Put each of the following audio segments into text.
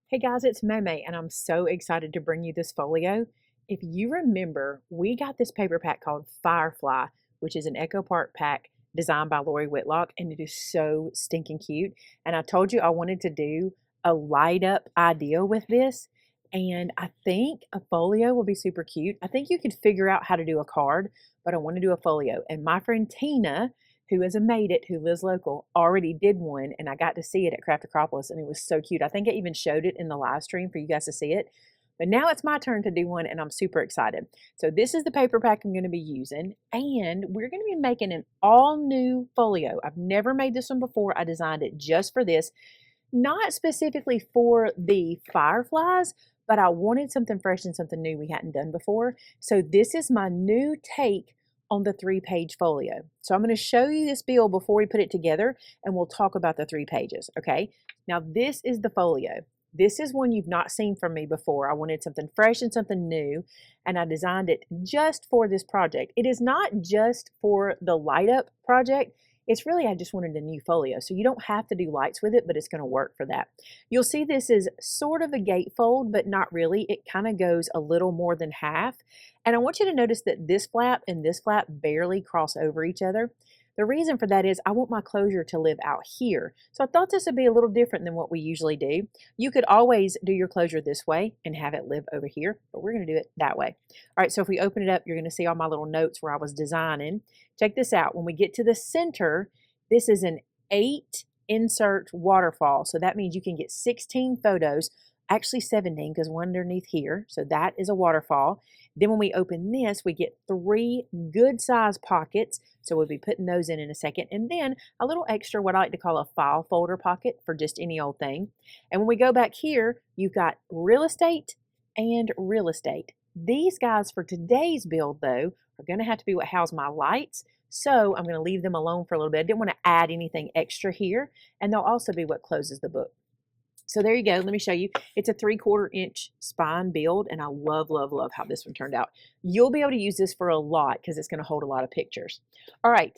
Hey guys, it's Maymay, and I'm so excited to bring you this folio. If you remember, we got this paper pack called Firefly, which is an Echo Park pack designed by Lori Whitlock, and it is so stinking cute. And I told you I wanted to do a light up idea with this, and I think a folio will be super cute. I think you could figure out how to do a card, but I want to do a folio. And my friend Tina, who is a made it, who lives local, already did one, and I got to see it at Craft Acropolis, and it was so cute. I think I even showed it in the live stream for you guys to see it. But now it's my turn to do one, and I'm super excited. So this is the paper pack I'm going to be using, and we're going to be making an all-new folio. I've never made this one before. I designed it just for this, not specifically for the fireflies, but I wanted something fresh and something new we hadn't done before. So this is my new take on the 3-page folio. So I'm going to show you this build before we put it together, and we'll talk about the 3 pages, okay? Now this is the folio. This is one you've not seen from me before. I wanted something fresh and something new, and I designed it just for this project. It is not just for the light up project. It's really, I just wanted a new folio. So you don't have to do lights with it, but it's going to work for that. You'll see this is sort of a gatefold, but not really. It kind of goes a little more than half. And I want you to notice that this flap and this flap barely cross over each other. The reason for that is I want my closure to live out here. So I thought this would be a little different than what we usually do. You could always do your closure this way and have it live over here, but we're going to do it that way. All right, so if we open it up, you're going to see all my little notes where I was designing. Check this out. When we get to the center, this is an 8 insert waterfall. So that means you can get 16 photos, actually 17 because one underneath here. So that is a waterfall. Then when we open this, we get 3 good size pockets. So we'll be putting those in a second. And then a little extra, what I like to call a file folder pocket for just any old thing. And when we go back here, you've got real estate and real estate. These guys for today's build though, are going to have to be what house my lights. So I'm going to leave them alone for a little bit. I didn't want to add anything extra here. And they'll also be what closes the book. So there you go. Let me show you. It's a 3/4 inch spine build, and I love, love, love how this one turned out. You'll be able to use this for a lot because it's going to hold a lot of pictures. All right.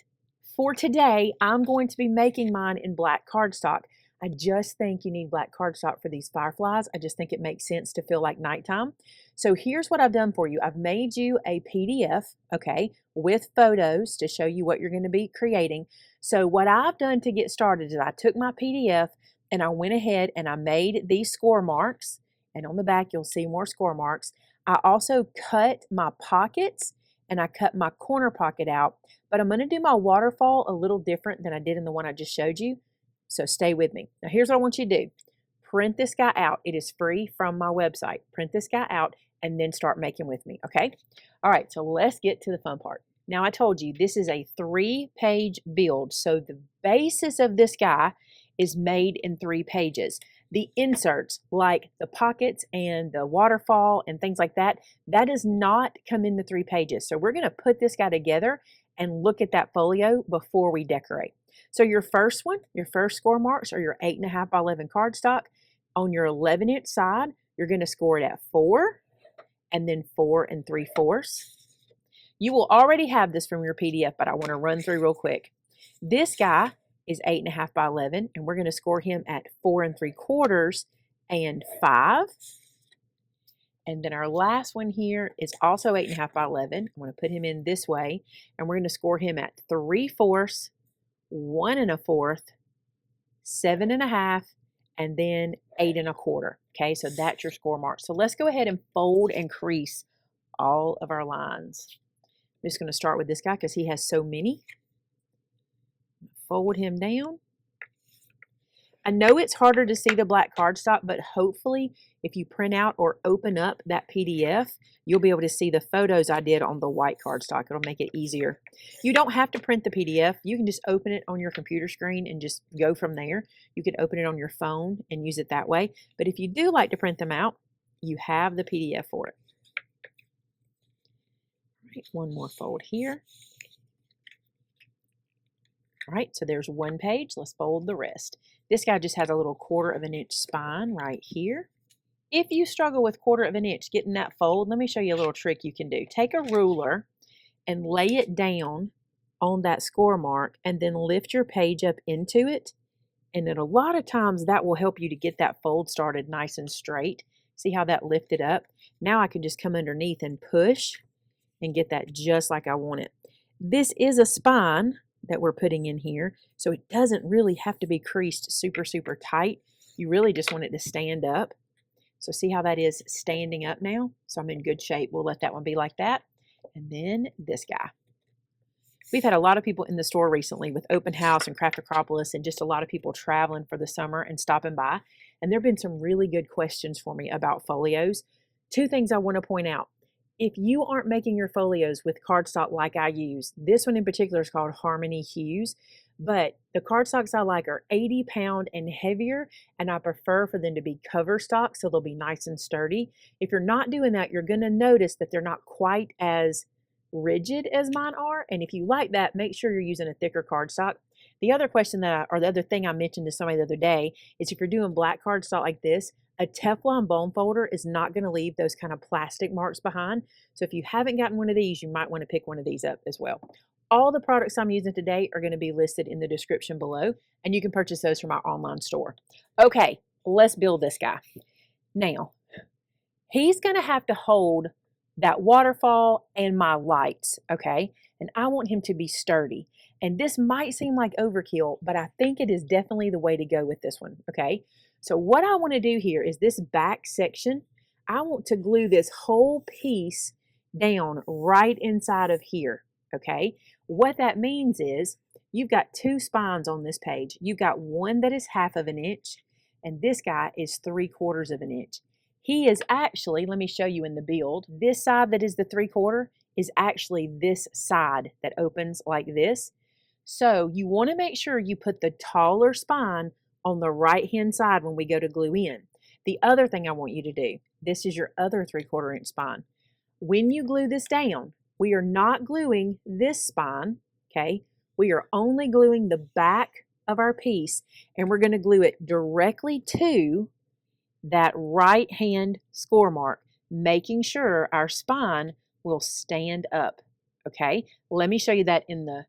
For today, I'm going to be making mine in black cardstock. I just think you need black cardstock for these fireflies. I just think it makes sense to feel like nighttime. So here's what I've done for you. I've made you a PDF, okay, with photos to show you what you're going to be creating. So what I've done to get started is I took my PDF and I went ahead and I made these score marks. And on the back, you'll see more score marks. I also cut my pockets and I cut my corner pocket out. But I'm going to do my waterfall a little different than I did in the one I just showed you. So stay with me. Now here's what I want you to do. Print this guy out. It is free from my website. Print this guy out and then start making with me, okay? All right, so let's get to the fun part. Now I told you this is a 3-page build. So the basis of this guy is made in 3 pages. The inserts, like the pockets and the waterfall and things like that, that does not come in the 3 pages. So we're gonna put this guy together and look at that folio before we decorate. So your first one, your first score marks are your 8.5 by 11 cardstock. On your 11-inch side, you're gonna score it at 4 and then 4 3/4. You will already have this from your PDF, but I wanna run through real quick. This guy is 8.5 by 11, and we're going to score him at 4 3/4 and 5. And then our last one here is also 8.5 by 11. I'm going to put him in this way, and we're going to score him at 3/4, 1 1/4, 7 1/2, and then 8 1/4. Okay, so that's your score mark. So let's go ahead and fold and crease all of our lines. I'm just going to start with this guy because he has so many. Fold him down. I know it's harder to see the black cardstock, but hopefully if you print out or open up that PDF, you'll be able to see the photos I did on the white cardstock. It'll make it easier. You don't have to print the PDF. You can just open it on your computer screen and just go from there. You can open it on your phone and use it that way. But if you do like to print them out, you have the PDF for it. All right, one more fold here. All right, so there's one page. Let's fold the rest. This guy just has a little 1/4 inch spine right here. If you struggle with 1/4 inch getting that fold, let me show you a little trick you can do. Take a ruler and lay it down on that score mark and then lift your page up into it And then a lot of times that will help you to get that fold started nice and straight. See how that lifted up? Now I can just come underneath and push and get that just like I want it. This is a spine that we're putting in here, so it doesn't really have to be creased super, super tight. You really just want it to stand up. So see how that is standing up now? So I'm in good shape. We'll let that one be like that. And then this guy. We've had a lot of people in the store recently with open house and Craft Acropolis and just a lot of people traveling for the summer and stopping by. And there have been some really good questions for me about folios. Two things I want to point out. If you aren't making your folios with cardstock like I use, this one in particular is called Harmony Hues, but the cardstocks I like are 80-pound and heavier, and I prefer for them to be cover stock so they'll be nice and sturdy. If you're not doing that, you're going to notice that they're not quite as rigid as mine are, and if you like that, make sure you're using a thicker cardstock. The other question or the other thing I mentioned to somebody the other day is if you're doing black cardstock like this, a Teflon bone folder is not going to leave those kind of plastic marks behind. So if you haven't gotten one of these, you might want to pick one of these up as well. All the products I'm using today are going to be listed in the description below, and you can purchase those from our online store. Okay, let's build this guy. Now, he's going to have to hold that waterfall and my lights, okay? And I want him to be sturdy. And this might seem like overkill, but I think it is definitely the way to go with this one, okay? So what I want to do here is this back section, I want to glue this whole piece down right inside of here, okay? What that means is you've got two spines on this page. You've got one that is 1/2 of an inch, and this guy is 3/4 of an inch. He is actually, let me show you in the build, this side that is the 3/4 is actually this side that opens like this. So you want to make sure you put the taller spine on the right-hand side when we go to glue in. The other thing I want you to do, this is your other 3/4 inch spine. When you glue this down, we are not gluing this spine, okay? We are only gluing the back of our piece, and we're going to glue it directly to that right hand score mark, making sure our spine will stand up, okay? Let me show you that in the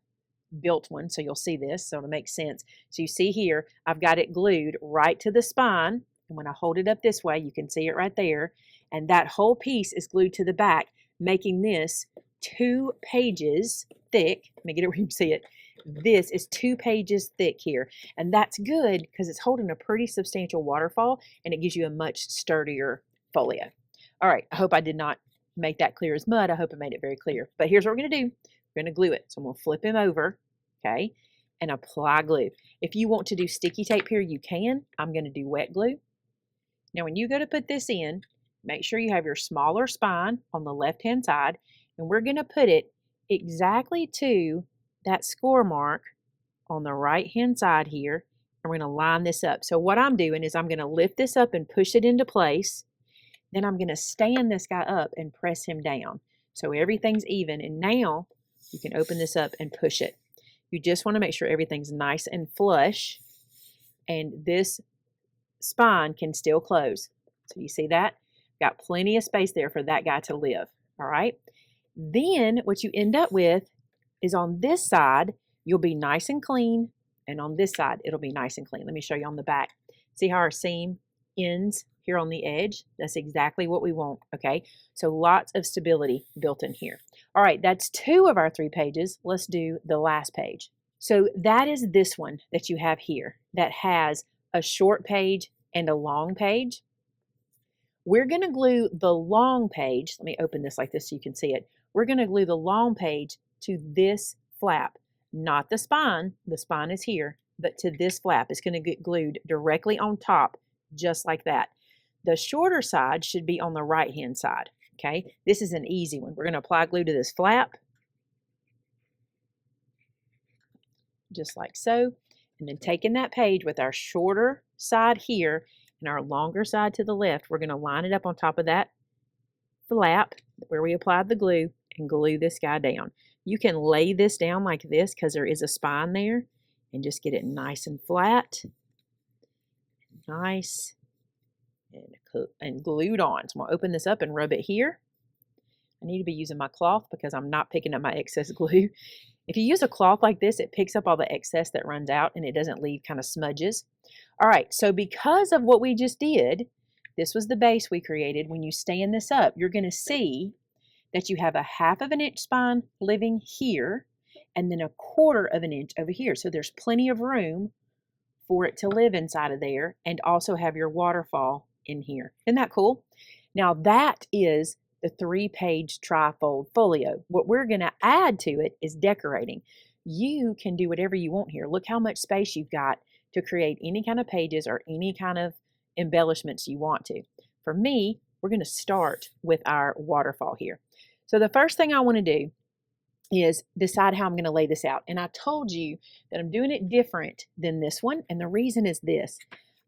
built one so you'll see this, so it'll make sense. So you see here, I've got it glued right to the spine, and when I hold it up this way, you can see it right there, and that whole piece is glued to the back, making this 2 pages thick. Let me get it where you can see it. This is 2 pages thick here, and that's good because it's holding a pretty substantial waterfall, and it gives you a much sturdier folio. All right, I hope I did not make that clear as mud. I hope I made it very clear. But here's what we're going to do. We're going to glue it. So I'm going to flip him over, okay, and apply glue. If you want to do sticky tape here, you can. I'm going to do wet glue. Now, when you go to put this in, make sure you have your smaller spine on the left-hand side, and we're going to put it exactly to that score mark on the right-hand side here, and we're going to line this up. So what I'm doing is I'm going to lift this up and push it into place. Then I'm going to stand this guy up and press him down. So everything's even, and now you can open this up and push it. You just want to make sure everything's nice and flush, and this spine can still close. So you see that? Got plenty of space there for that guy to live, all right? Then what you end up with is on this side, you'll be nice and clean, and on this side, it'll be nice and clean. Let me show you on the back. See how our seam ends here on the edge? That's exactly what we want, okay? So lots of stability built in here. All right, that's 2 of our 3 pages. Let's do the last page. So that is this one that you have here that has a short page and a long page. We're going to glue the long page. Let me open this like this so you can see it. We're going to glue the long page to this flap, not the spine. The spine is here, but to this flap. It's going to get glued directly on top, just like that. The shorter side should be on the right-hand side, okay? This is an easy one. We're going to apply glue to this flap, just like so. And then taking that page with our shorter side here and our longer side to the left, we're going to line it up on top of that flap where we applied the glue and glue this guy down. You can lay this down like this because there is a spine there, and just get it nice and flat, nice and glued on. So I'm going to open this up and rub it here. I need to be using my cloth because I'm not picking up my excess glue. If you use a cloth like this, it picks up all the excess that runs out and it doesn't leave kind of smudges. All right, so because of what we just did, this was the base we created. When you stand this up, you're going to see that you have a 1/2 of an inch spine living here and then a 1/4 of an inch over here. So there's plenty of room for it to live inside of there and also have your waterfall in here. Isn't that cool? Now that is the 3-page trifold folio. What we're going to add to it is decorating. You can do whatever you want here. Look how much space you've got to create any kind of pages or any kind of embellishments you want to. For me, we're going to start with our waterfall here. So the first thing I want to do is decide how I'm going to lay this out. And I told you that I'm doing it different than this one. And the reason is this.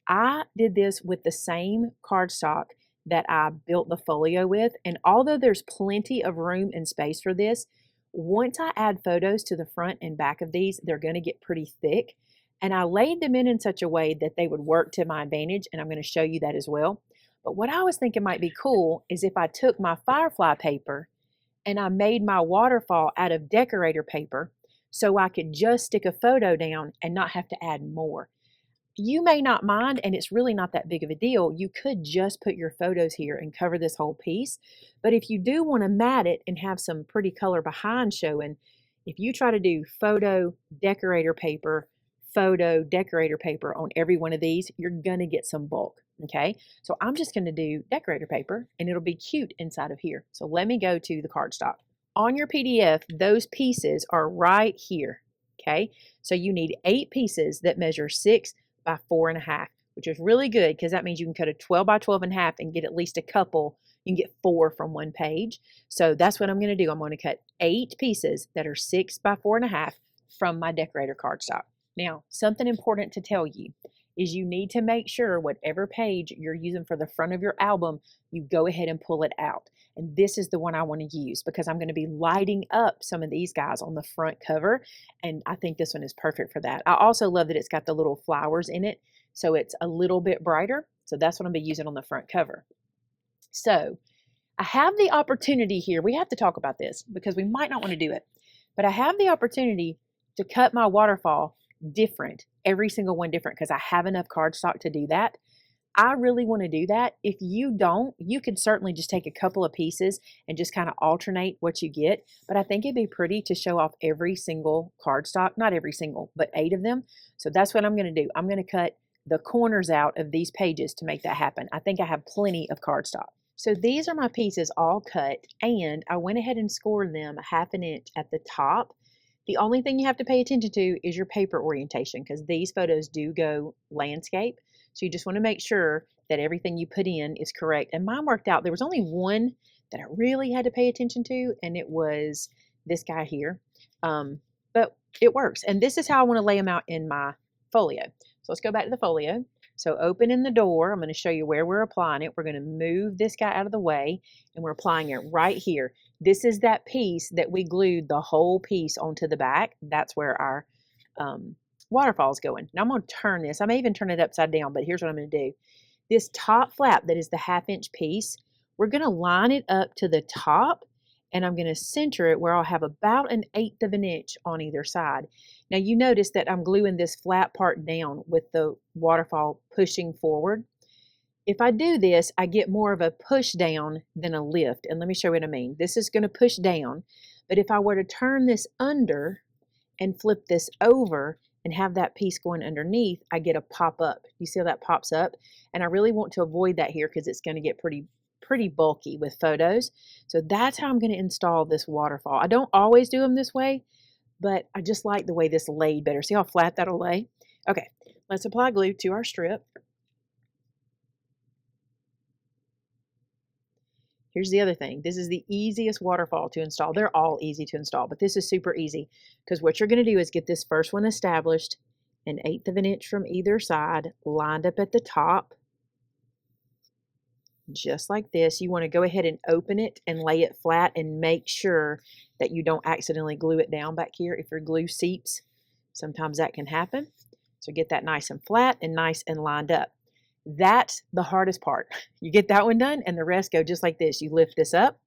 I did this with the same cardstock that I built the folio with. And although there's plenty of room and space for this, once I add photos to the front and back of these, they're going to get pretty thick. And I laid them in such a way that they would work to my advantage. And I'm going to show you that as well. But what I was thinking might be cool is if I took my Firefly paper and I made my waterfall out of decorator paper so I could just stick a photo down and not have to add more. You may not mind, and it's really not that big of a deal. You could just put your photos here and cover this whole piece. But if you do want to mat it and have some pretty color behind showing, if you try to do photo decorator paper on every one of these, you're going to get some bulk. Okay, so I'm just going to do decorator paper and it'll be cute inside of here. So let me go to the cardstock. On your PDF, those pieces are right here. Okay, so you need 8 pieces that measure 6 by 4.5, which is really good because that means you can cut a 12 by 12 and a half and get at least a couple. You can get 4 from one page. So that's what I'm going to do. I'm going to cut 8 pieces that are 6 by 4.5 from my decorator cardstock. Now, something important to tell you is you need to make sure whatever page you're using for the front of your album, you go ahead and pull it out. And this is the one I want to use because I'm going to be lighting up some of these guys on the front cover. And I think this one is perfect for that. I also love that it's got the little flowers in it. So it's a little bit brighter. So that's what I'm going to be using on the front cover. So I have the opportunity here. We have to talk about this because we might not want to do it. But I have the opportunity to cut my waterfall different, every single one different, because I have enough cardstock to do that. I really want to do that. If you don't, you could certainly just take a couple of pieces and just kind of alternate what you get. But I think it'd be pretty to show off every single cardstock, not every single, but 8 of them. So that's what I'm going to do. I'm going to cut the corners out of these pages to make that happen. I think I have plenty of cardstock. So these are my pieces all cut, and I went ahead and scored them 1/2 inch at the top. The only thing you have to pay attention to is your paper orientation because these photos do go landscape. So you just want to make sure that everything you put in is correct. And mine worked out. There was only one that I really had to pay attention to, and it was this guy here. But it works. And this is how I want to lay them out in my folio. So let's go back to the folio. So opening the door, I'm going to show you where we're applying it. We're going to move this guy out of the way, and we're applying it right here. This is that piece that we glued the whole piece onto the back. That's where our waterfall is going. Now I'm going to turn this. I may even turn it upside down, but here's what I'm going to do. This top flap that is the 1/2 inch piece, we're going to line it up to the top, and I'm going to center it where I'll have about 1/8 of an inch on either side. Now you notice that I'm gluing this flat part down with the waterfall pushing forward. If I do this, I get more of a push down than a lift. And let me show you what I mean. This is going to push down, but if I were to turn this under and flip this over and have that piece going underneath, I get a pop up. You see how that pops up? And I really want to avoid that here because it's going to get pretty bulky with photos. So that's how I'm going to install this waterfall. I don't always do them this way, but I just like the way this laid better. See how flat that'll lay? Okay, let's apply glue to our strip. Here's the other thing. This is the easiest waterfall to install. They're all easy to install, but this is super easy because what you're going to do is get this first one established, 1/8 of an inch from either side, lined up at the top, just like this. You want to go ahead and open it and lay it flat and make sure that you don't accidentally glue it down back here. If your glue seeps, sometimes that can happen. So get that nice and flat and nice and lined up. That's the hardest part. You get that one done and the rest go just like this. You lift this up.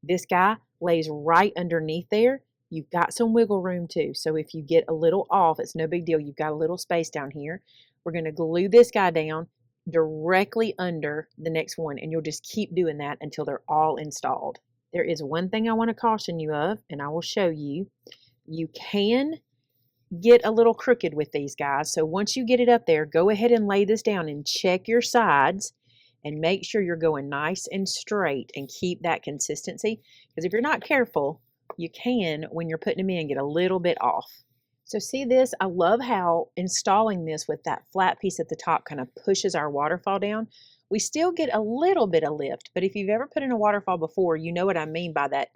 This guy lays right underneath there. you've got some wiggle room too. So if you get a little off, it's no big deal. You've got a little space down here. We're going to glue this guy down directly under the next one, and you'll just keep doing that until they're all installed. There is one thing I want to caution you of, and I will show you. You can get a little crooked with these guys. So once you get it up there, go ahead and lay this down and check your sides and make sure you're going nice and straight and keep that consistency. Because if you're not careful, you can, when you're putting them in, get a little bit off. So see this? I love how installing this with that flat piece at the top kind of pushes our waterfall down. We still get a little bit of lift, but if you've ever put in a waterfall before, you know what I mean by that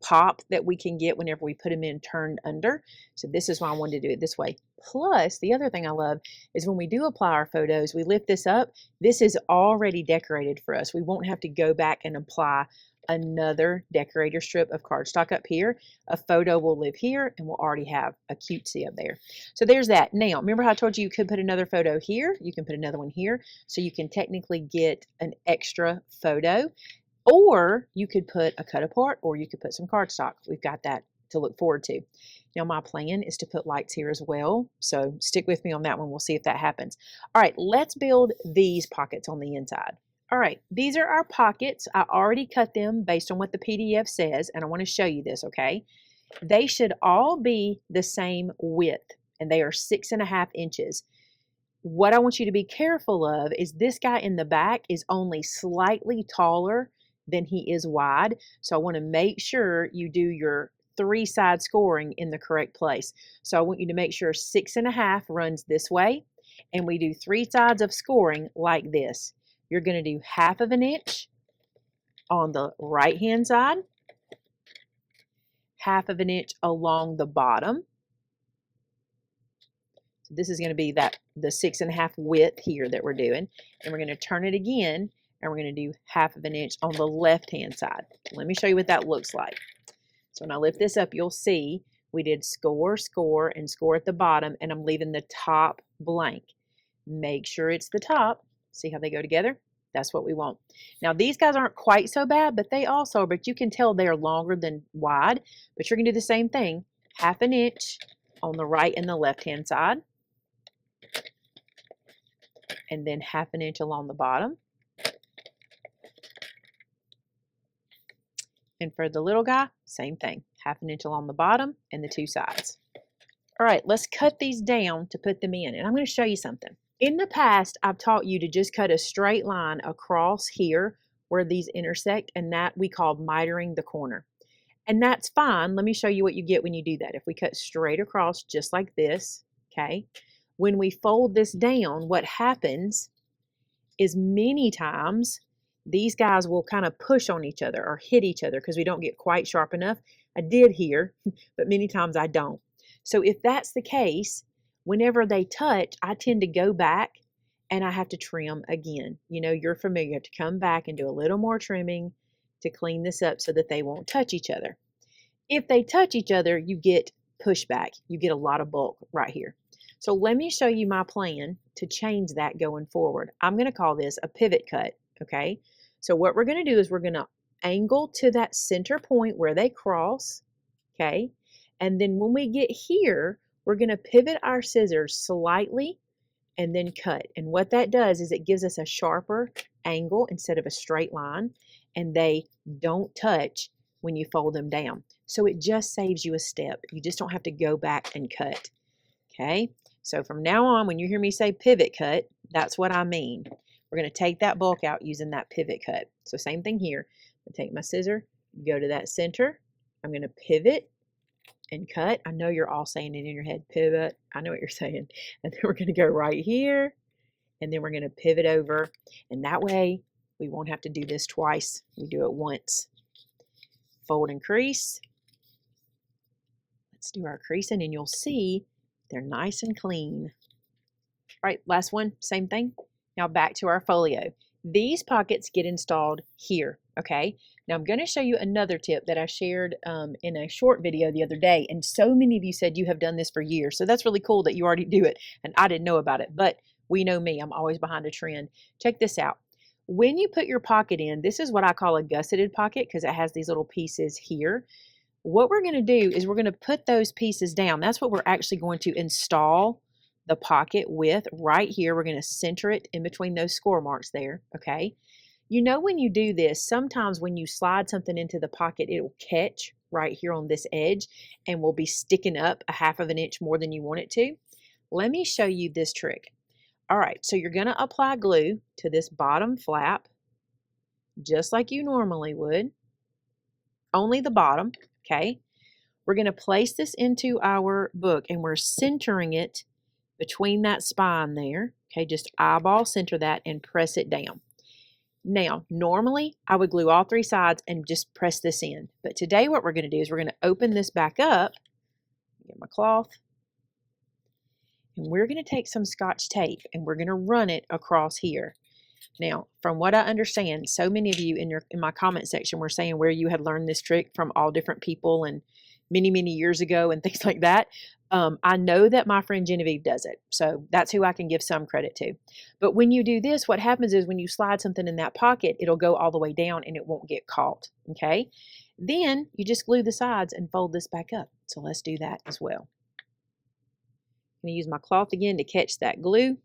pop that we can get whenever we put them in turned under. So this is why I wanted to do it this way. Plus, the other thing I love is when we do apply our photos, we lift this up. This is already decorated for us. We won't have to go back and apply another decorator strip of cardstock up here. A photo will live here and we'll already have a cutesy up there. So there's that. Now, remember how I told you could put another photo here? You can put another one here. So you can technically get an extra photo. Or you could put a cut apart, or you could put some cardstock. We've got that to look forward to. Now my plan is to put lights here as well. So stick with me on that one. We'll see if that happens. All right, let's build these pockets on the inside. All right, these are our pockets. I already cut them based on what the PDF says, and I want to show you this, okay? They should all be the same width, and they are 6.5 inches. What I want you to be careful of is this guy in the back is only slightly taller than he is wide. So I want to make sure you do your 3-side scoring in the correct place. So I want you to make sure 6.5 runs this way, and we do 3 sides of scoring like this. You're going to do 1/2 inch on the right hand side, 1/2 inch along the bottom. So this is going to be the 6.5 width here that we're doing, and we're going to turn it again, and we're going to do 1/2 inch on the left hand side. Let me show you what that looks like. So when I lift this up, you'll see we did score, score, and score at the bottom, and I'm leaving the top blank. Make sure it's the top. See how they go together? That's what we want. Now these guys aren't quite so bad, but you can tell they're longer than wide. But you're going to do the same thing. 1/2 inch on the right and the left hand side, and then 1/2 inch along the bottom. And for the little guy, same thing. 1/2 inch along the bottom and the 2 sides. All right, let's cut these down to put them in. And I'm going to show you something. In the past, I've taught you to just cut a straight line across here where these intersect, and that we call mitering the corner. And that's fine. Let me show you what you get when you do that. If we cut straight across just like this, okay, when we fold this down, what happens is many times these guys will kind of push on each other or hit each other because we don't get quite sharp enough. I did here, but many times I don't. So if that's the case, whenever they touch, I tend to go back and I have to trim again. You know, you're familiar. You have to come back and do a little more trimming to clean this up so that they won't touch each other. If they touch each other, you get pushback. You get a lot of bulk right here. So let me show you my plan to change that going forward. I'm going to call this a pivot cut, okay? So what we're going to do is we're going to angle to that center point where they cross, okay? And then when we get here, we're going to pivot our scissors slightly and then cut. And what that does is it gives us a sharper angle instead of a straight line, and they don't touch when you fold them down. So it just saves you a step. You just don't have to go back and cut, okay? So from now on, when you hear me say pivot cut, that's what I mean. We're going to take that bulk out using that pivot cut. So same thing here. I take my scissor, go to that center. I'm going to pivot and cut. I know you're all saying it in your head, pivot. I know what you're saying. And then we're going to go right here, and then we're going to pivot over. And that way we won't have to do this twice. We do it once. Fold and crease. Let's do our creasing, and you'll see they're nice and clean. All right, last one, same thing. Now back to our folio. These pockets get installed here, okay? Now I'm going to show you another tip that I shared in a short video the other day, and so many of you said you have done this for years, so that's really cool that you already do it, and I didn't know about it, but we know me, I'm always behind a trend. Check this out. When you put your pocket in, this is what I call a gusseted pocket because it has these little pieces here. What we're going to do is we're going to put those pieces down. That's what we're actually going to install the pocket with right here. We're going to center it in between those score marks there, okay? You know, when you do this, sometimes when you slide something into the pocket, it will catch right here on this edge and will be sticking up a half of an inch more than you want it to. Let me show you this trick. All right, so you're going to apply glue to this bottom flap, just like you normally would, only the bottom, okay? We're going to place this into our book and we're centering it between that spine there, okay? Just eyeball center that and press it down. Now, normally I would glue all 3 sides and just press this in, but today what we're going to do is we're going to open this back up, get my cloth, and we're going to take some Scotch tape and we're going to run it across here. Now, from what I understand, so many of you in my comment section were saying where you had learned this trick from all different people and many, many years ago and things like that. I know that my friend Genevieve does it, so that's who I can give some credit to. But when you do this, what happens is when you slide something in that pocket, it'll go all the way down and it won't get caught, okay? Then you just glue the sides and fold this back up. So let's do that as well. I'm going to use my cloth again to catch that glue.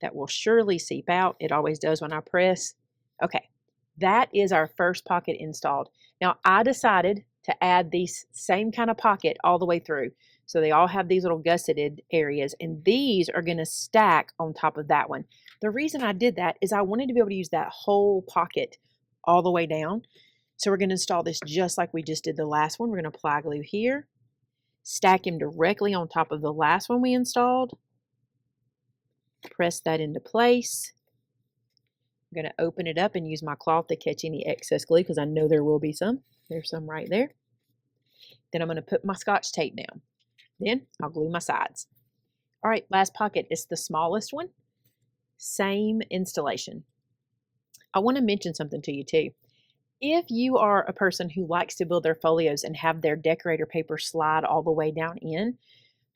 That will surely seep out. It always does when I press. Okay, that is our first pocket installed. Now, I decided to add these same kind of pocket all the way through. So they all have these little gusseted areas, and these are going to stack on top of that one. The reason I did that is I wanted to be able to use that whole pocket all the way down. So we're going to install this just like we just did the last one. We're going to apply glue here, stack him directly on top of the last one we installed, press that into place. I'm going to open it up and use my cloth to catch any excess glue because I know there will be some. There's some right there. Then I'm going to put my Scotch tape down. Then I'll glue my sides. All right, last pocket. It's the smallest one. Same installation. I want to mention something to you too. If you are a person who likes to build their folios and have their decorator paper slide all the way down in,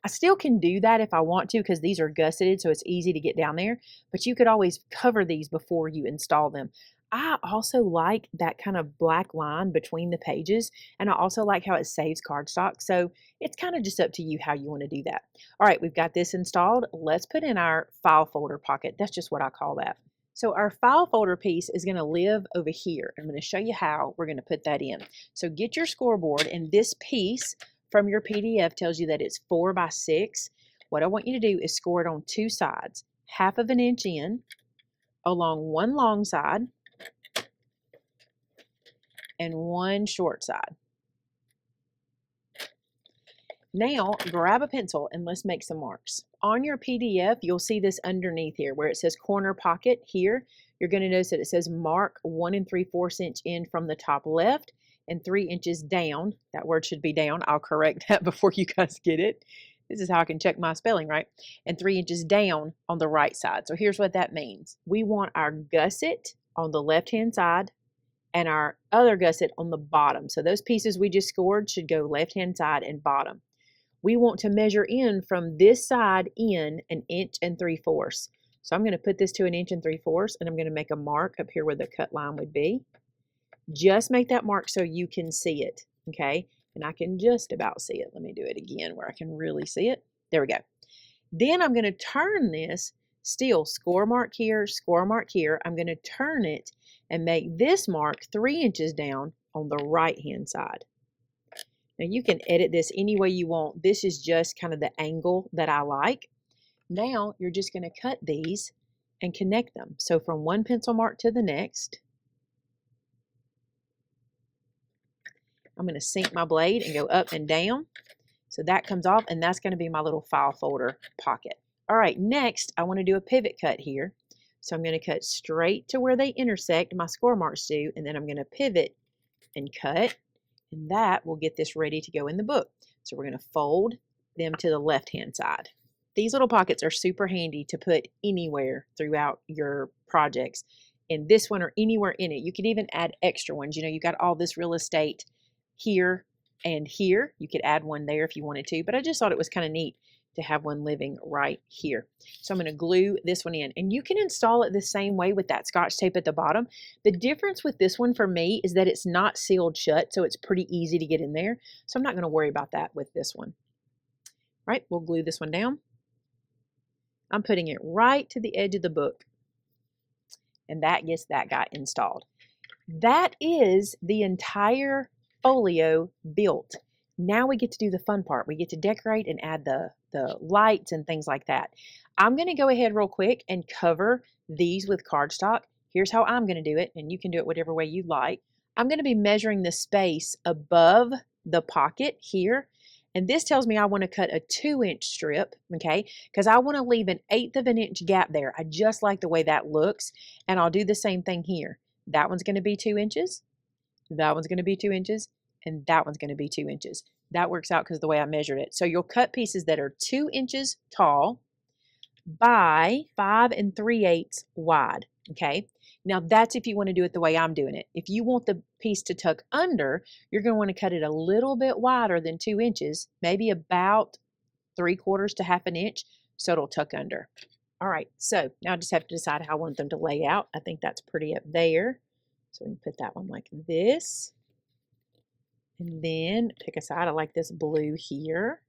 I still can do that if I want to because these are gusseted, so it's easy to get down there. But you could always cover these before you install them. I also like that kind of black line between the pages, and I also like how it saves cardstock. So it's kind of just up to you how you want to do that. All right, we've got this installed. Let's put in our file folder pocket. That's just what I call that. So our file folder piece is going to live over here. I'm going to show you how we're going to put that in. So get your scoreboard, and this piece from your PDF tells you that it's 4 by 6. What I want you to do is score it on 2 sides, 1/2 inch in, along one long side, and one short side. Now grab a pencil and let's make some marks. On your PDF, you'll see this underneath here where it says corner pocket here. You're going to notice that it says mark 1 3/4 inch in from the top left and 3 inches down. That word should be down. I'll correct that before you guys get it. This is how I can check my spelling, right? And 3 inches down on the right side. So here's what that means. We want our gusset on the left-hand side and our other gusset on the bottom. So those pieces we just scored should go left-hand side and bottom. We want to measure in from this side in 1 3/4 inches. So I'm going to put this to 1 3/4 inches, and I'm going to make a mark up here where the cut line would be. Just make that mark so you can see it, okay? And I can just about see it. Let me do it again where I can really see it. There we go. Then I'm going to turn this, still score mark here, score mark here. I'm going to turn it and make this mark 3 inches down on the right-hand side. Now you can edit this any way you want. This is just kind of the angle that I like. Now you're just going to cut these and connect them. So from one pencil mark to the next, I'm going to sink my blade and go up and down. So that comes off, and that's going to be my little file folder pocket. All right, next I want to do a pivot cut here. So I'm going to cut straight to where they intersect, my score marks do, and then I'm going to pivot and cut, and that will get this ready to go in the book. So we're going to fold them to the left-hand side. These little pockets are super handy to put anywhere throughout your projects. In this one or anywhere in it. You could even add extra ones. You know, you got all this real estate here and here. You could add one there if you wanted to, but I just thought it was kind of neat to have one living right here. So I'm going to glue this one in, and you can install it the same way with that Scotch tape at the bottom. The difference with this one for me is that it's not sealed shut, so it's pretty easy to get in there. So I'm not going to worry about that with this one. All right, we'll glue this one down. I'm putting it right to the edge of the book, and that gets that guy installed. That is the entire folio built. Now we get to do the fun part. We get to decorate and add the lights and things like that. I'm going to go ahead real quick and cover these with cardstock. Here's how I'm going to do it, and you can do it whatever way you like. I'm going to be measuring the space above the pocket here, and this tells me I want to cut a 2-inch strip, okay, because I want to leave an 1/8 of an inch gap there. I just like the way that looks, and I'll do the same thing here. That one's going to be 2 inches, that one's going to be 2 inches, and that one's going to be 2 inches. That works out because of the way I measured it. So you'll cut pieces that are 2 inches tall by 5 3/8 wide, okay? Now that's if you want to do it the way I'm doing it. If you want the piece to tuck under, you're going to want to cut it a little bit wider than 2 inches, maybe about 3/4 to 1/2 an inch, so it'll tuck under. All right, so now I just have to decide how I want them to lay out. I think that's pretty up there. So we can put that one like this. And then pick a side. I like this blue here.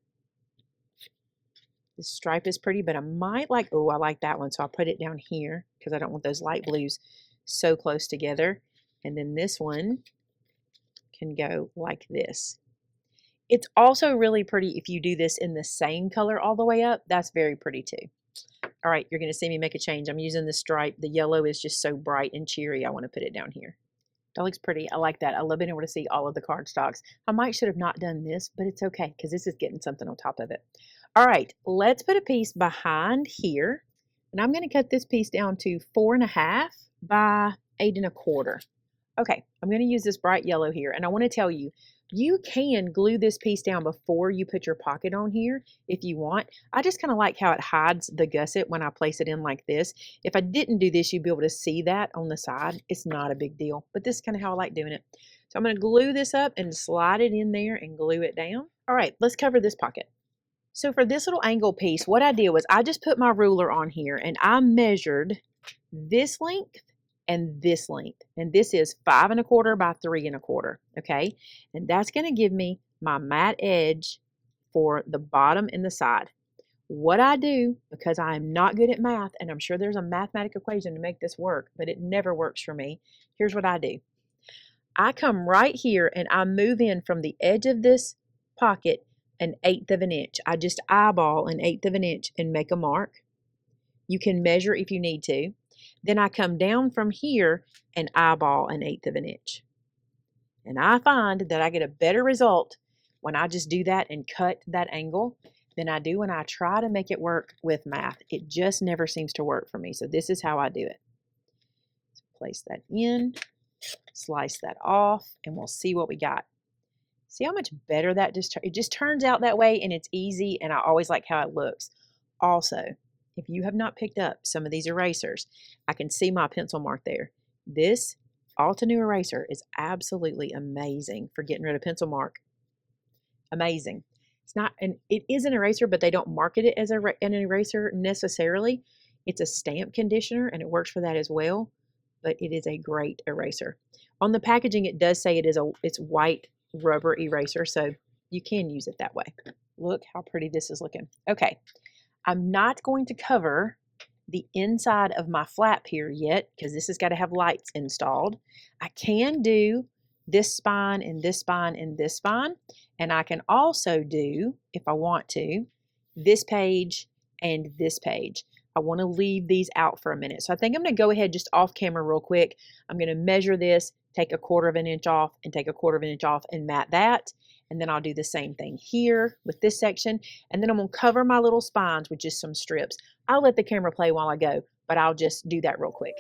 This stripe is pretty, but I might like, oh, I like that one. So I'll put it down here because I don't want those light blues so close together. And then this one can go like this. It's also really pretty if you do this in the same color all the way up. That's very pretty too. All right, you're going to see me make a change. I'm using the stripe. The yellow is just so bright and cheery. I want to put it down here. That looks pretty. I like that. I love being able to see all of the cardstocks. I should have not done this, but it's okay because this is getting something on top of it. All right, let's put a piece behind here. And I'm going to cut this piece down to 4 1/2 by 8 1/4. Okay, I'm going to use this bright yellow here. And I want to tell you, you can glue this piece down before you put your pocket on here if you want. I just kind of like how it hides the gusset when I place it in like this. If I didn't do this, you'd be able to see that on the side. It's not a big deal, but this is kind of how I like doing it. So I'm going to glue this up and slide it in there and glue it down. All right, let's cover this pocket. So for this little angle piece, what I did was I just put my ruler on here and I measured this length and this length. And this is 5 1/4 by 3 1/4, okay? And that's going to give me my matte edge for the bottom and the side. What I do, because I am not good at math, and I'm sure there's a mathematical equation to make this work, but it never works for me. Here's what I do. I come right here and I move in from the edge of this pocket 1/8 of an inch. I just eyeball 1/8 of an inch and make a mark. You can measure if you need to. Then I come down from here and eyeball 1/8 of an inch. And I find that I get a better result when I just do that and cut that angle than I do when I try to make it work with math. It just never seems to work for me. So this is how I do it. So place that in, slice that off, and we'll see what we got. See how much better that it just turns out that way, and it's easy, and I always like how it looks. Also, if you have not picked up some of these erasers, I can see my pencil mark there. This Altenew eraser is absolutely amazing for getting rid of pencil mark. Amazing. It's not, and it is an eraser, but they don't market it as an eraser necessarily. It's a stamp conditioner, and it works for that as well, but it is a great eraser. On the packaging, it does say it's white rubber eraser, so you can use it that way. Look how pretty this is looking. Okay. I'm not going to cover the inside of my flap here yet because this has got to have lights installed. I can do this spine and this spine and this spine, and I can also do, if I want to, this page and this page. I want to leave these out for a minute. So I think I'm going to go ahead just off camera real quick. I'm going to measure this, take 1/4 of an inch off and take 1/4 of an inch off and mat that. And then I'll do the same thing here with this section. And then I'm going to cover my little spines with just some strips. I'll let the camera play while I go, but I'll just do that real quick.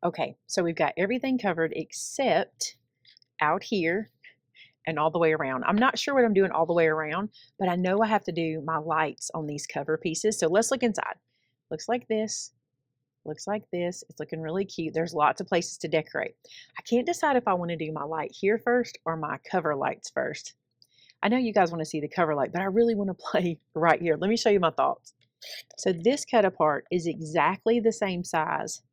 Okay, so we've got everything covered except out here and all the way around. I'm not sure what I'm doing all the way around, but I know I have to do my lights on these cover pieces. So let's look inside. Looks like this. Looks like this. It's looking really cute. There's lots of places to decorate. I can't decide if I want to do my light here first or my cover lights first. I know you guys want to see the cover light, but I really want to play right here. Let me show you my thoughts. So this cut apart is exactly the same size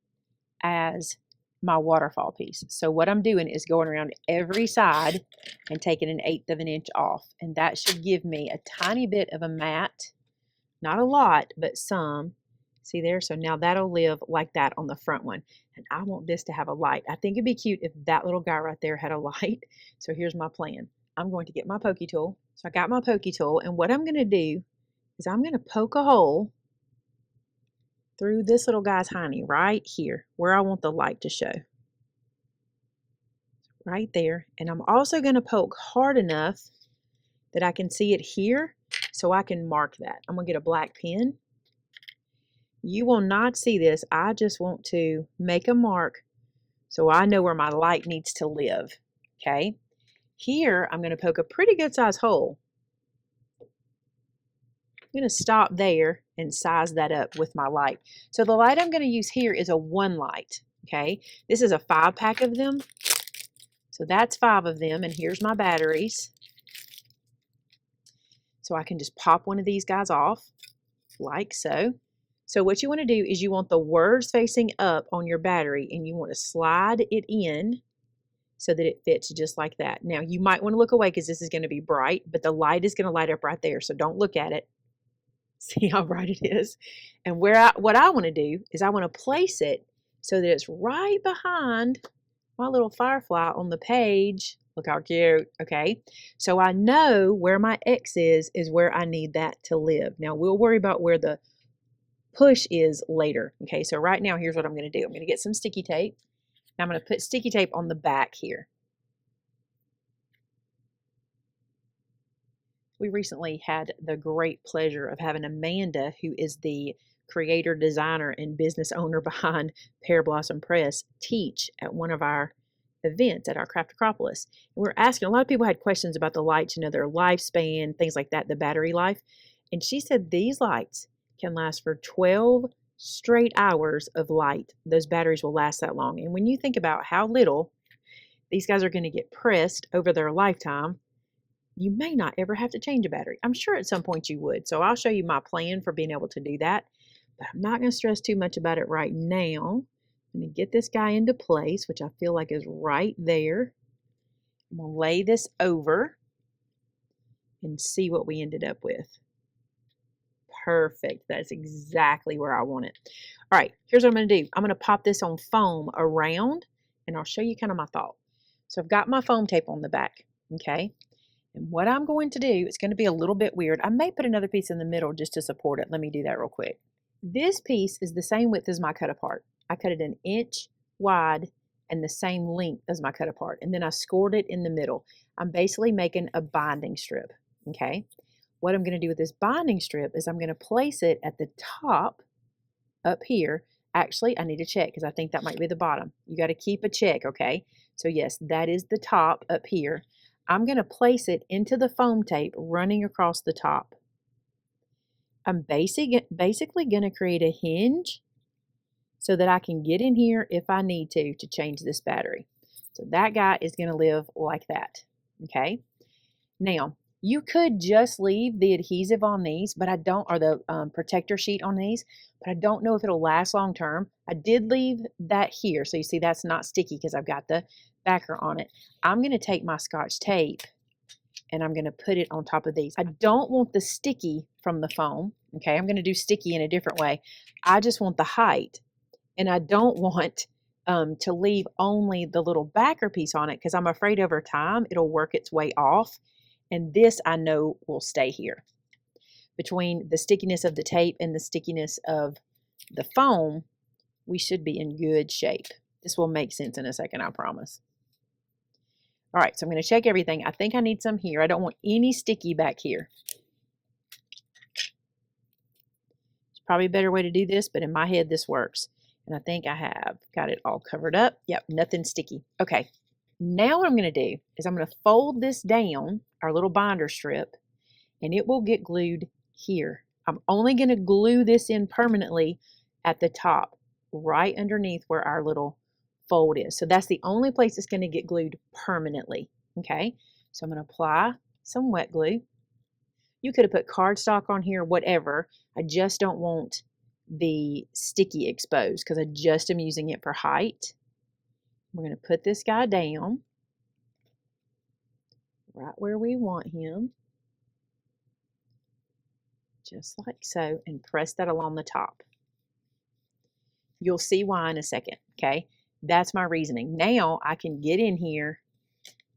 as my waterfall piece. So what I'm doing is going around every side and taking 1/8 of an inch off. And that should give me a tiny bit of a mat. Not a lot, but some. See there? So now that'll live like that on the front one. And I want this to have a light. I think it'd be cute if that little guy right there had a light. So here's my plan. I'm going to get my pokey tool. So I got my pokey tool. And what I'm going to do is I'm going to poke a hole through this little guy's hiney right here where I want the light to show. Right there. And I'm also going to poke hard enough that I can see it here so I can mark that. I'm going to get a black pen. You will not see this. I just want to make a mark so I know where my light needs to live. Okay. Here, I'm going to poke a pretty good size hole. I'm going to stop there and size that up with my light. So the light I'm going to use here is a 1 light. Okay. This is a 5-pack of them. So that's 5 of them. And here's my batteries. So I can just pop one of these guys off like so. So what you want to do is you want the words facing up on your battery and you want to slide it in so that it fits just like that. Now you might want to look away because this is going to be bright, but the light is going to light up right there. So don't look at it. See how bright it is? And what I want to do is I want to place it so that it's right behind my little firefly on the page. Look how cute. Okay. So I know where my X is where I need that to live. Now we'll worry about where the push is later. Okay. So right now, here's what I'm going to do. I'm going to get some sticky tape. Now I'm going to put sticky tape on the back here. We recently had the great pleasure of having Amanda, who is the creator, designer, and business owner behind Pear Blossom Press, teach at one of our events at our Craft Acropolis. And we're asking, a lot of people had questions about the lights, you know, their lifespan, things like that, the battery life. And she said these lights can last for 12 straight hours of light. Those batteries will last that long. And when you think about how little these guys are going to get pressed over their lifetime, you may not ever have to change a battery. I'm sure at some point you would. So I'll show you my plan for being able to do that. But I'm not going to stress too much about it right now. I'm going to get this guy into place, which I feel like is right there. I'm going to lay this over and see what we ended up with. Perfect. That's exactly where I want it. All right, here's what I'm going to do. I'm going to pop this on foam around, and I'll show you kind of my thought. So I've got my foam tape on the back, okay? And what I'm going to do, it's going to be a little bit weird. I may put another piece in the middle just to support it. Let me do that real quick. This piece is the same width as my cut apart. I cut it 1 inch wide and the same length as my cut apart. And then I scored it in the middle. I'm basically making a binding strip, okay? What I'm going to do with this binding strip is I'm going to place it at the top up here. Actually, I need to check because I think that might be the bottom. You got to keep a check, okay? So yes, that is the top up here. I'm going to place it into the foam tape running across the top. I'm basically going to create a hinge so that I can get in here if I need to change this battery. So that guy is going to live like that, okay? Now, You could just leave the adhesive on these, but I don't, or the protector sheet on these, but I don't know if it'll last long term. I did leave that here. So you see that's not sticky because I've got the backer on it. I'm going to take my Scotch tape and I'm going to put it on top of these. I don't want the sticky from the foam. Okay, I'm going to do sticky in a different way. I just want the height, and I don't want to leave only the little backer piece on it because I'm afraid over time it'll work its way off, and this I know will stay here. Between the stickiness of the tape and the stickiness of the foam, we should be in good shape. This will make sense in a second, I promise. All right, so I'm going to check everything. I think I need some here. I don't want any sticky back here. It's probably a better way to do this, but in my head, this works. And I think I have got it all covered up. Yep, nothing sticky. Okay, now what I'm going to do is I'm going to fold this down, our little binder strip, and it will get glued here. I'm only going to glue this in permanently at the top, right underneath where our little fold is. So that's the only place it's going to get glued permanently. Okay, so I'm going to apply some wet glue. You could have put cardstock on here, whatever. I just don't want the sticky exposed because I just am using it for height. We're going to put this guy down right where we want him, just like so, and press that along the top. You'll see why in a second, okay? That's my reasoning. Now I can get in here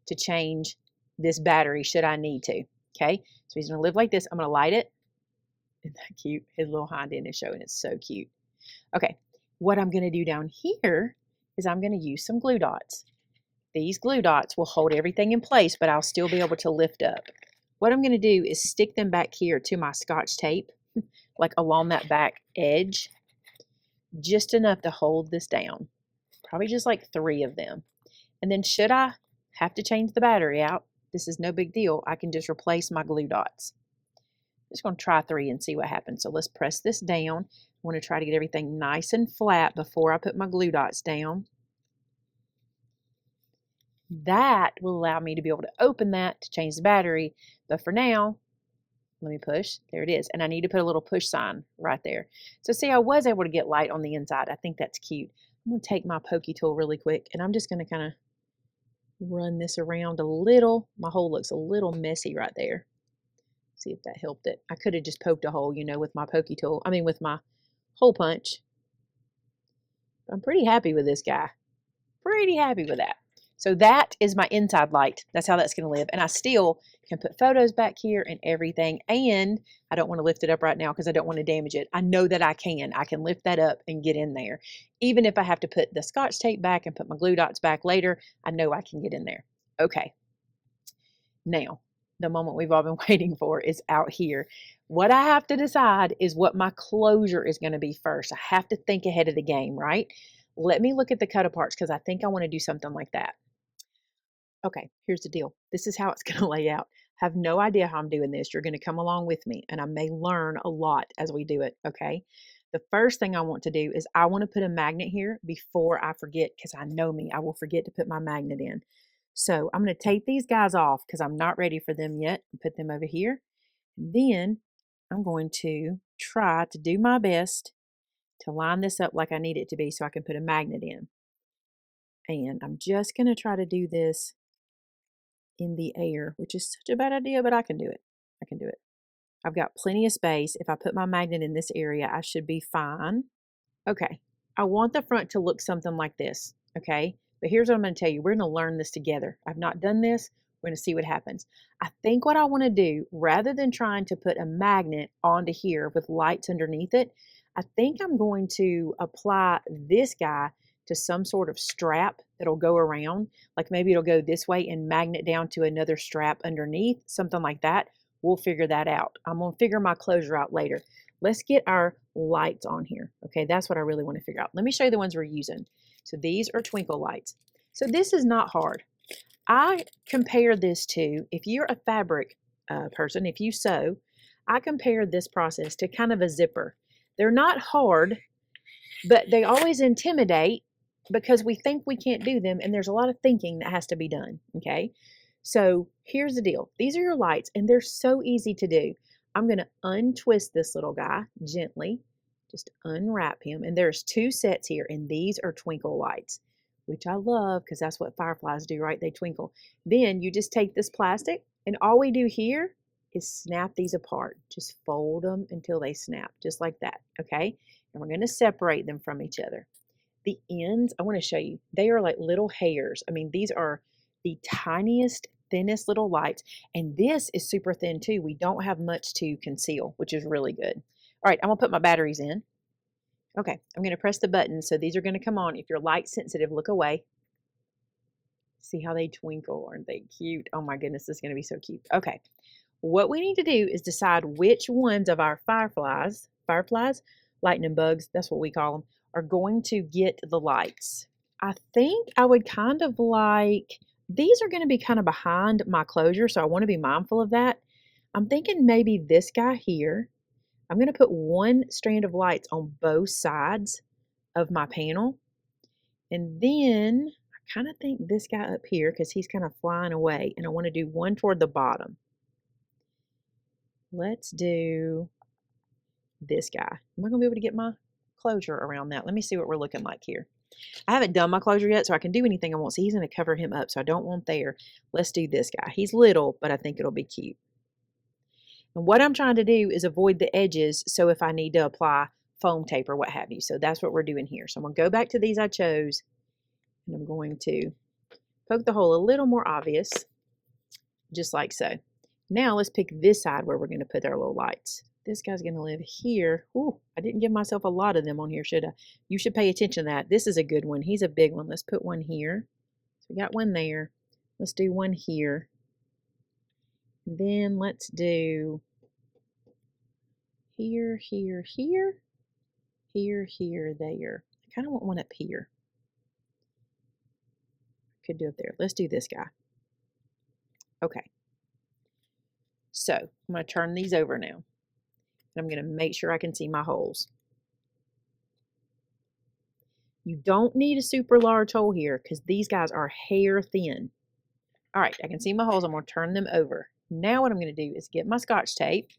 to change this battery should I need to, okay? So he's going to live like this. I'm going to light it. Isn't that cute? His little hind end is showing. It's so cute. Okay, what I'm going to do down here is I'm going to use some glue dots. These glue dots will hold everything in place, but I'll still be able to lift up. What I'm going to do is stick them back here to my Scotch tape, like along that back edge, just enough to hold this down. Probably just like 3 of them. And then should I have to change the battery out, this is no big deal. I can just replace my glue dots. I'm just going to try 3 and see what happens. So let's press this down. I want to try to get everything nice and flat before I put my glue dots down. That will allow me to be able to open that to change the battery. But for now, let me push. There it is. And I need to put a little push sign right there. So see, I was able to get light on the inside. I think that's cute. I'm going to take my pokey tool really quick, and I'm just going to kind of run this around a little. My hole looks a little messy right there. See if that helped it. I could have just poked a hole, you know, with my pokey tool. I mean, with my hole punch. I'm pretty happy with this guy. Pretty happy with that. So that is my inside light. That's how that's going to live. And I still can put photos back here and everything. And I don't want to lift it up right now because I don't want to damage it. I know that I can. I can lift that up and get in there. Even if I have to put the Scotch tape back and put my glue dots back later, I know I can get in there. Okay. Now, the moment we've all been waiting for is out here. What I have to decide is what my closure is going to be first. I have to think ahead of the game, right? Let me look at the cut aparts because I think I want to do something like that. Okay, here's the deal. This is how it's going to lay out. I have no idea how I'm doing this. You're going to come along with me, and I may learn a lot as we do it, okay? The first thing I want to do is I want to put a magnet here before I forget, because I know me. I will forget to put my magnet in. So I'm going to take these guys off because I'm not ready for them yet and put them over here. Then I'm going to try to do my best to line this up like I need it to be so I can put a magnet in. And I'm just going to try to do this in the air, which is such a bad idea, but I can do it. I can do it. I've got plenty of space. If I put my magnet in this area, I should be fine. Okay, I want the front to look something like this, okay? But here's what I'm going to tell you. We're going to learn this together. I've not done this. We're going to see what happens. I think what I want to do, rather than trying to put a magnet onto here with lights underneath it, I think I'm going to apply this guy to some sort of strap that'll go around. Like maybe it'll go this way and magnet down to another strap underneath, something like that. We'll figure that out. I'm going to figure my closure out later. Let's get our lights on here. Okay, that's what I really want to figure out. Let me show you the ones we're using. So these are twinkle lights. So this is not hard. I compare this to, if you're a fabric person, if you sew, I compare this process to kind of a zipper. They're not hard, but they always intimidate because we think we can't do them, and there's a lot of thinking that has to be done, okay? So here's the deal. These are your lights, and they're so easy to do. I'm going to untwist this little guy gently, just unwrap him. And there's 2 sets here, and these are twinkle lights, which I love because that's what fireflies do, right? They twinkle. Then you just take this plastic, and all we do here is snap these apart. Just fold them until they snap, just like that, okay? And we're going to separate them from each other. The ends, I want to show you, they are like little hairs. I mean, these are the tiniest, thinnest little lights. And this is super thin too. We don't have much to conceal, which is really good. All right, I'm going to put my batteries in. Okay, I'm going to press the button. So these are going to come on. If you're light sensitive, look away. See how they twinkle. Aren't they cute? Oh my goodness, this is going to be so cute. Okay, what we need to do is decide which ones of our fireflies, lightning bugs, that's what we call them, are going to get the lights. I think I would kind of like, these are going to be kind of behind my closure, so I want to be mindful of that. I'm thinking maybe this guy here. I'm going to put 1 strand of lights on both sides of my panel. And then I kind of think this guy up here, because he's kind of flying away, and I want to do 1 toward the bottom. Let's do this guy. Am I going to be able to get my closure around that? Let me see what we're looking like here. I haven't done my closure yet, so I can do anything I want. So he's going to cover him up, so I don't want there. Let's do this guy. He's little, but I think it'll be cute. And what I'm trying to do is avoid the edges, so if I need to apply foam tape or what have you. So that's what we're doing here. So I'm going to go back to these I chose, and I'm going to poke the hole a little more obvious, just like so. Now let's pick this side where we're going to put our little lights. This guy's going to live here. Ooh, I didn't give myself a lot of them on here, should I? You should pay attention to that. This is a good one. He's a big one. Let's put 1 here. So we got 1 there. Let's do 1 here. And then let's do here, here, here, here, here, there. I kind of want 1 up here. Could do it there. Let's do this guy. Okay. So I'm going to turn these over now. And I'm going to make sure I can see my holes. You don't need a super large hole here because these guys are hair thin. All right, I can see my holes. I'm going to turn them over. Now what I'm going to do is get my Scotch tape.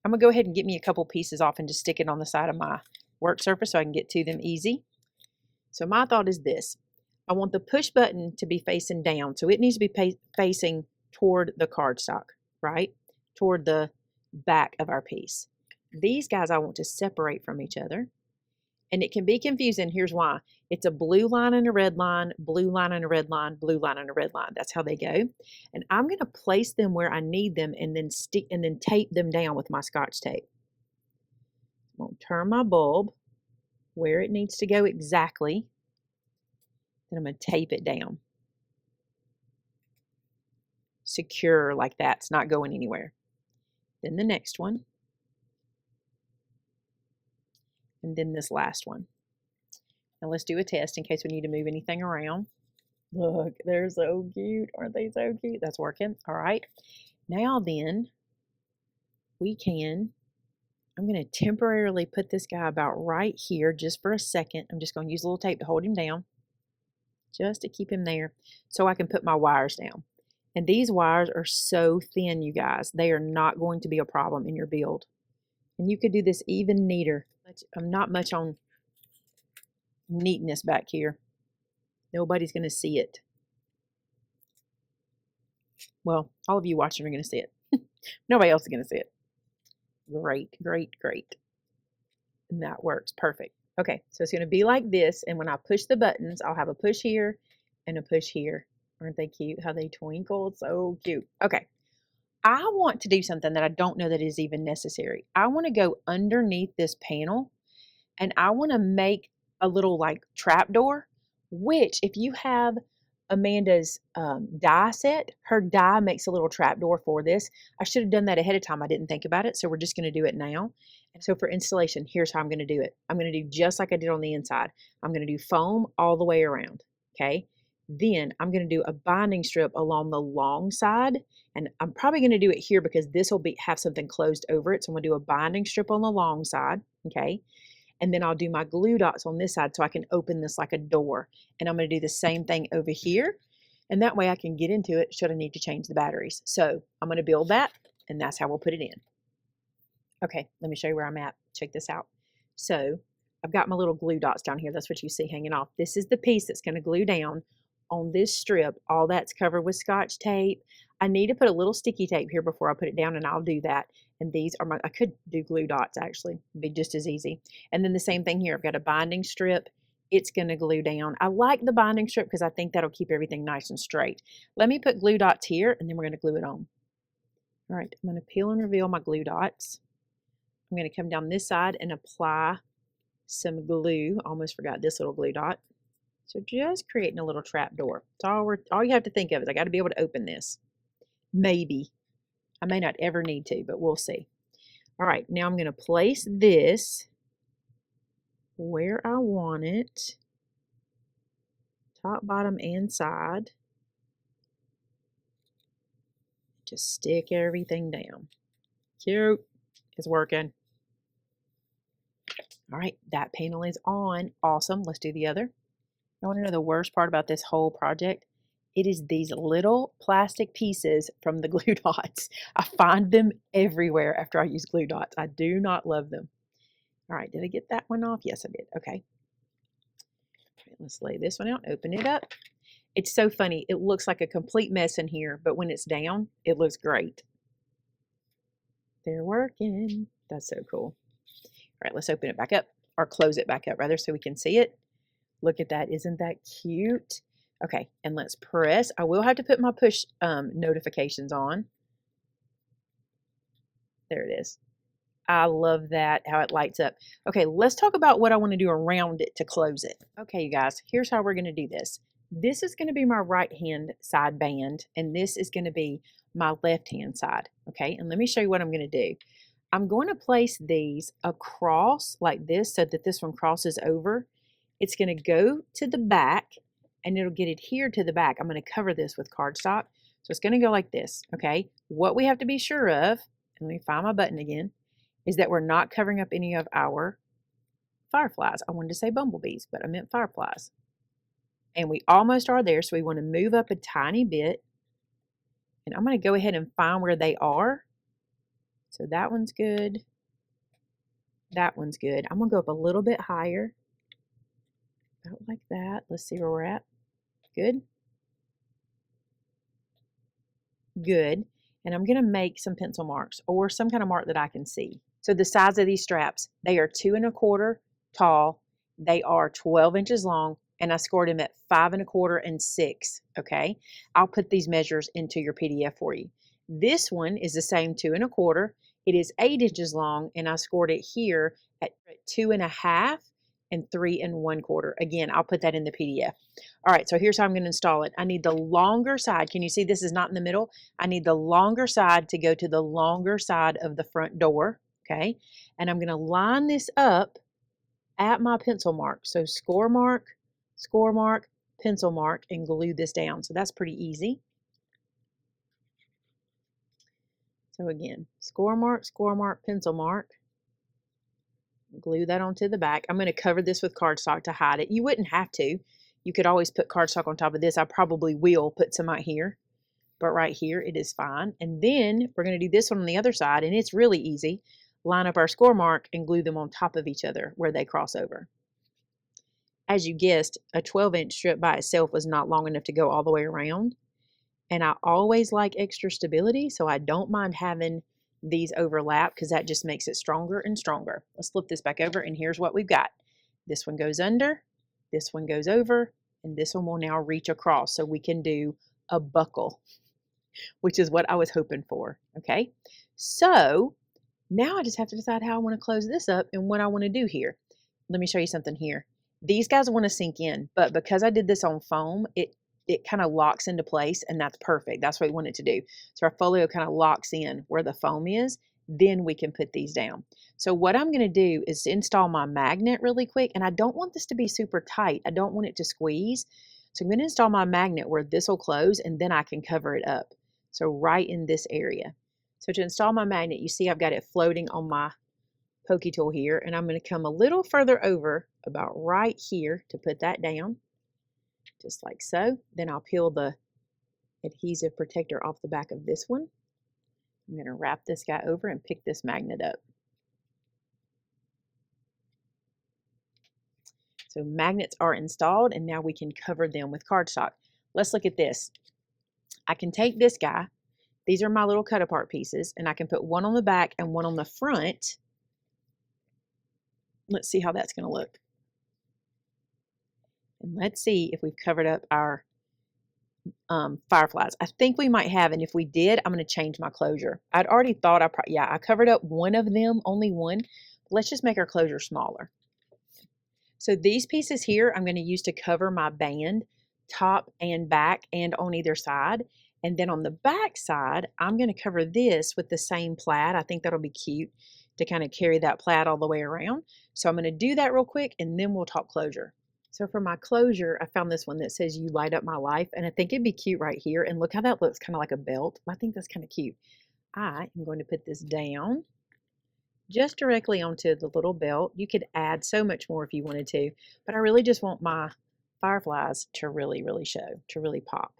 I'm going to go ahead and get me a couple pieces off and just stick it on the side of my work surface so I can get to them easy. So my thought is this. I want the push button to be facing down. So it needs to be facing toward the cardstock, right? Toward the back of our piece. These guys I want to separate from each other. And it can be confusing. Here's why. It's a blue line and a red line, blue line and a red line, blue line and a red line. That's how they go. And I'm going to place them where I need them and then tape them down with my Scotch tape. I'm going to turn my bulb where it needs to go exactly. Then I'm going to tape it down. Secure like that. It's not going anywhere. Then the next one. And then this last one. Now let's do a test in case we need to move anything around. Look, they're so cute. Aren't they so cute? That's working. All right. Now then, I'm going to temporarily put this guy about right here just for a second. I'm just going to use a little tape to hold him down. Just to keep him there so I can put my wires down. And these wires are so thin, you guys. They are not going to be a problem in your build. And you could do this even neater. I'm not much on neatness back here. Nobody's going to see it. Well, all of you watching are going to see it. Nobody else is going to see it. Great, great, great. And that works perfect. Okay, so it's going to be like this. And when I push the buttons, I'll have a push here and a push here. Aren't they cute? How they twinkle. So cute. Okay. I want to do something that I don't know that is even necessary. I want to go underneath this panel and I want to make a little like trap door, which if you have Amanda's die set, her die makes a little trap door for this. I should have done that ahead of time. I didn't think about it. So we're just going to do it now. And so for installation, here's how I'm going to do it. I'm going to do just like I did on the inside. I'm going to do foam all the way around. Okay. Then I'm going to do a binding strip along the long side. And I'm probably going to do it here because this will have something closed over it. So I'm going to do a binding strip on the long side. Okay. And then I'll do my glue dots on this side so I can open this like a door. And I'm going to do the same thing over here. And that way I can get into it should I need to change the batteries. So I'm going to build that, and that's how we'll put it in. Okay, let me show you where I'm at. Check this out. So I've got my little glue dots down here. That's what you see hanging off. This is the piece that's going to glue down on this strip. All that's covered with Scotch tape. I need to put a little sticky tape here before I put it down, and I'll do that. And these are I could do glue dots actually. It'd be just as easy. And then the same thing here. I've got a binding strip. It's going to glue down. I like the binding strip because I think that'll keep everything nice and straight. Let me put glue dots here, and then we're going to glue it on. All right, I'm going to peel and reveal my glue dots. I'm going to come down this side and apply some glue. Almost forgot this little glue dot. So just creating a little trap door. That's all you have to think of is I got to be able to open this. Maybe. I may not ever need to, but we'll see. All right, now I'm going to place this where I want it. Top, bottom, and side. Just stick everything down. Cute. It's working. All right, that panel is on. Awesome. Let's do the other. I want to know the worst part about this whole project? It is these little plastic pieces from the glue dots. I find them everywhere after I use glue dots. I do not love them. All right, did I get that one off? Yes, I did. Okay. All right, let's lay this one out, open it up. It's so funny. It looks like a complete mess in here, but when it's down, it looks great. They're working. That's so cool. All right, let's open it back up, or close it back up rather, so we can see it. Look at that. Isn't that cute? Okay, and let's press. I will have to put my push notifications on. There it is. I love that, how it lights up. Okay, let's talk about what I want to do around it to close it. Okay, you guys, here's how we're going to do this. This is going to be my right-hand side band, and this is going to be my left-hand side. Okay, and let me show you what I'm going to do. I'm going to place these across like this so that this one crosses over. It's going to go to the back, and it'll get adhered to the back. I'm going to cover this with cardstock. So it's going to go like this, okay? What we have to be sure of, and let me find my button again, is that we're not covering up any of our fireflies. I wanted to say bumblebees, but I meant fireflies. And we almost are there, so we want to move up a tiny bit. And I'm going to go ahead and find where they are. So that one's good. That one's good. I'm going to go up a little bit higher. About like that. Let's see where we're at. Good. Good. And I'm going to make some pencil marks or some kind of mark that I can see. So the size of these straps, they are 2 1/4 tall. They are 12 inches long, and I scored them at 5 1/4 and 6. Okay. I'll put these measures into your PDF for you. This one is the same 2 1/4. It is 8 inches long, and I scored it here at 2 1/2 and 3 1/4. Again, I'll put that in the PDF. All right, so here's how I'm going to install it. I need the longer side. Can you see this is not in the middle? I need the longer side to go to the longer side of the front door, okay? And I'm going to line this up at my pencil mark. So score mark, pencil mark, and glue this down. So that's pretty easy. So again, score mark, pencil mark. Glue that onto the back. I'm going to cover this with cardstock to hide it. You wouldn't have to. You could always put cardstock on top of this. I probably will put some out here, but right here it is fine. And then we're going to do this one on the other side, and it's really easy. Line up our score mark and glue them on top of each other where they cross over. As you guessed, a 12-inch strip by itself was not long enough to go all the way around. And I always like extra stability, so I don't mind having these overlap because that just makes it stronger and stronger. Let's flip this back over, and here's what we've got. This one goes under, this one goes over, and this one will now reach across so we can do a buckle, which is what I was hoping for, okay? So now I just have to decide how I want to close this up and what I want to do here. Let me show you something here. These guys want to sink in, but because I did this on foam, it kind of locks into place, and that's perfect. That's what we want it to do. So our folio kind of locks in where the foam is, then we can put these down. So what I'm going to do is install my magnet really quick, and I don't want this to be super tight. I don't want it to squeeze. So I'm going to install my magnet where this will close, and then I can cover it up. So right in this area. So to install my magnet, you see I've got it floating on my pokey tool here, and I'm going to come a little further over about right here to put that down. Just like so. Then I'll peel the adhesive protector off the back of this one. I'm going to wrap this guy over and pick this magnet up. So magnets are installed, and now we can cover them with cardstock. Let's look at this. I can take this guy. These are my little cut apart pieces, and I can put one on the back and one on the front. Let's see how that's going to look. And let's see if we've covered up our fireflies. I think we might have, and if we did, I'm going to change my closure. I'd already thought I covered up one of them, only one. Let's just make our closure smaller. So these pieces here, I'm going to use to cover my band, top and back and on either side. And then on the back side, I'm going to cover this with the same plaid. I think that'll be cute to kind of carry that plaid all the way around. So I'm going to do that real quick, and then we'll talk closure. So for my closure, I found this one that says "You Light Up My Life," and I think it'd be cute right here. And look how that looks, kind of like a belt. I think that's kind of cute. I am going to put this down just directly onto the little belt. You could add so much more if you wanted to, but I really just want my fireflies to really show, to really pop.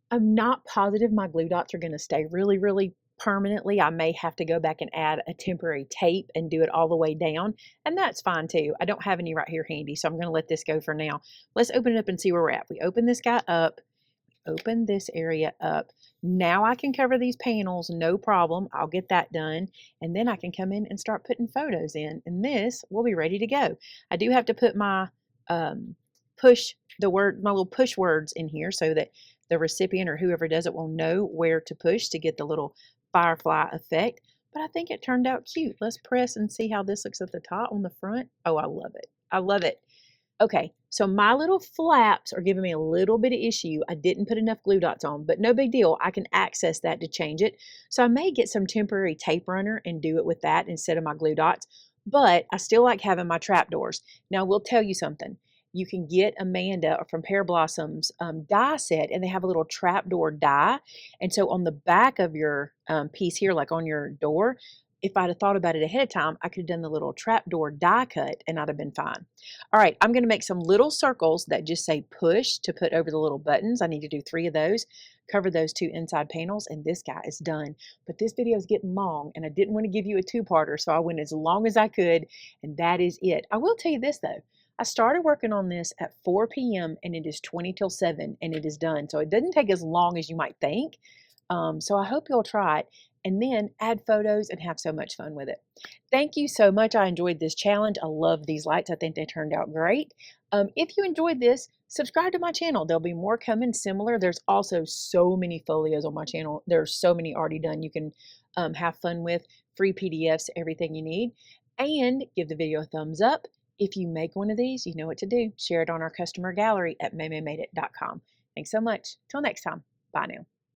I'm not positive my glue dots are going to stay really permanently. I may have to go back and add a temporary tape and do it all the way down, and that's fine too. I don't have any right here handy, so I'm going to let this go for now. Let's open it up and see where we're at. We open this guy up, open this area up. Now I can cover these panels, no problem. I'll get that done, and then I can come in and start putting photos in, and this will be ready to go. I do have to put my my little push words in here so that the recipient or whoever does it will know where to push to get the little firefly effect. But I think it turned out cute. Let's press and see how this looks at the top on the front. Oh, I love it. I love it. Okay, so my little flaps are giving me a little bit of issue. I didn't put enough glue dots on, but no big deal. I can access that to change it. So I may get some temporary tape runner and do it with that instead of my glue dots, but I still like having my trapdoors. Now, we'll tell you something. You can get Amanda from Pear Blossom's die set, and they have a little trapdoor die. And so on the back of your piece here, like on your door, if I'd have thought about it ahead of time, I could have done the little trapdoor die cut and I'd have been fine. All right, I'm going to make some little circles that just say push to put over the little buttons. I need to do 3 of those, cover those 2 inside panels, and this guy is done. But this video is getting long, and I didn't want to give you a 2-parter, so I went as long as I could, and that is it. I will tell you this, though. I started working on this at 4 p.m. and it is 20 till 7 and it is done. So it doesn't take as long as you might think. So I hope you'll try it and then add photos and have so much fun with it. Thank you so much. I enjoyed this challenge. I love these lights. I think they turned out great. If you enjoyed this, subscribe to my channel. There'll be more coming similar. There's also so many folios on my channel. There's so many already done you can have fun with, free PDFs, everything you need. And give the video a thumbs up. If you make one of these, you know what to do. Share it on our customer gallery at maymaymadeit.com. Thanks so much. Till next time. Bye now.